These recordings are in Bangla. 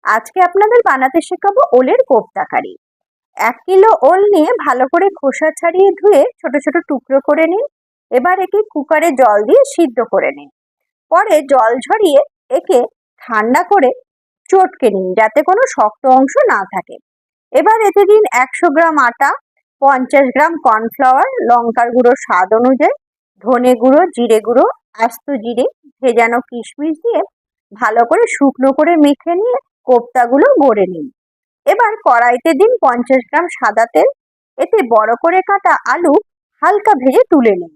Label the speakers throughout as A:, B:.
A: আজকে আপনাদের বানাতে শেখাবো ওলের কোপ্তা কারি। 1 কিলো ওল নিয়ে ভালো করে খোসা ছাড়িয়ে ধুয়ে ছোট ছোট টুকরো করে নিন। এবার একে কুকারে জল দিয়ে সিদ্ধ করে নিন। পরে জল ঝরিয়ে একে ঠান্ডা করে চটকে নিন যাতে কোনো শক্ত অংশ না থাকে। এবার এতে দিন 100 গ্রাম আটা, 50 গ্রাম কর্নফ্লাওয়ার, লঙ্কার গুঁড়ো স্বাদ অনুযায়ী, ধনে গুঁড়ো, জিরে গুঁড়ো, আস্ত জিরে, ভেজানো কিশমিশ দিয়ে ভালো করে শুকনো করে মেখে নিয়ে কোপ্তাগুলো গড়ে নিন। এবার কড়াইতে দিন 50 গ্রাম সাদা তেল, এতে বড় করে কাটা আলু হালকা ভেজে তুলে নিন।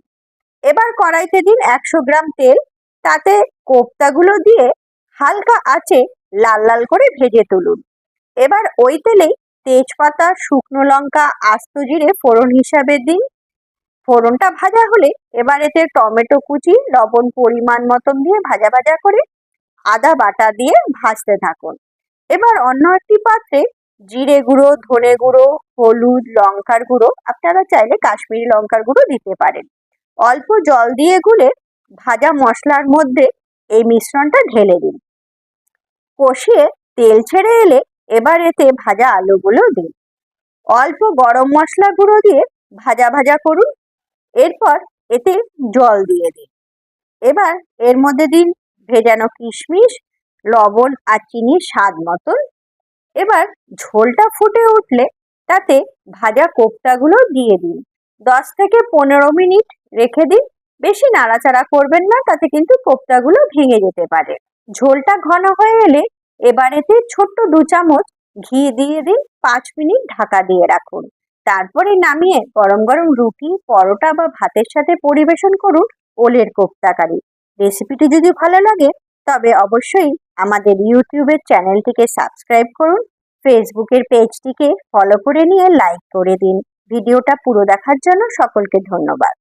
A: এবার কড়াইতে দিন 100 গ্রাম তেল, তাতে কোপ্তাগুলো দিয়ে হালকা আঁচে লাল লাল করে ভেজে তুলুন। এবার ওই তেলেই তেজপাতা, শুকনো লঙ্কা, আস্ত জিরে ফোড়ন হিসাবে দিন। ফোড়নটা ভাজা হলে এবার এতে টমেটো কুচি, লবণ পরিমাণ মতন দিয়ে ভাজা ভাজা করে আদা বাটা দিয়ে ভাজতে থাকুন। এবার অন্য একটি পাত্রে জিরে গুঁড়ো, ধনে গুঁড়ো, হলুদ, লঙ্কার গুঁড়ো, আপনারা চাইলে কাশ্মীরি লঙ্কার গুঁড়ো দিতে পারেন, অল্প জল দিয়ে গুলে ভাজা মশলার মধ্যে এই মিশ্রণটা ঢেলে দিন। কষিয়ে তেল ছেড়ে এলে এবার এতে ভাজা আলুগুলো দিন। অল্প গরম মশলা গুঁড়ো দিয়ে ভাজা ভাজা করুন। এরপর এতে জল দিয়ে দিন। এবার এর মধ্যে দিন ভেজানো কিশমিশ, লবণ আর চিনি স্বাদ মতন। এবার ঝোলটা ফুটে উঠলে তাতে ভাজা কোপ্তাগুলো দিয়ে দিন। 10 থেকে 15 মিনিট রেখে দিন। বেশি নাড়াচাড়া করবেন না, তাতে কিন্তু কোপ্তাগুলো ভেঙে যেতে পারে। ঝোলটা ঘন হয়ে এলে এবার এতে ছোট্ট 2 চামচ ঘি দিয়ে দিন। 5 মিনিট ঢাকা দিয়ে রাখুন। তারপরে নামিয়ে গরম গরম রুটি, পরোটা বা ভাতের সাথে পরিবেশন করুন ওলের কোপ্তা কারি। রেসিপিটি যদি ভালো লাগে তবে অবশ্যই আমাদের ইউটিউবের চ্যানেলটিকে সাবস্ক্রাইব করুন, ফেসবুকের পেজটিকে ফলো করে নিয়ে লাইক করে দিন। ভিডিওটা পুরো দেখার জন্য সকলকে ধন্যবাদ।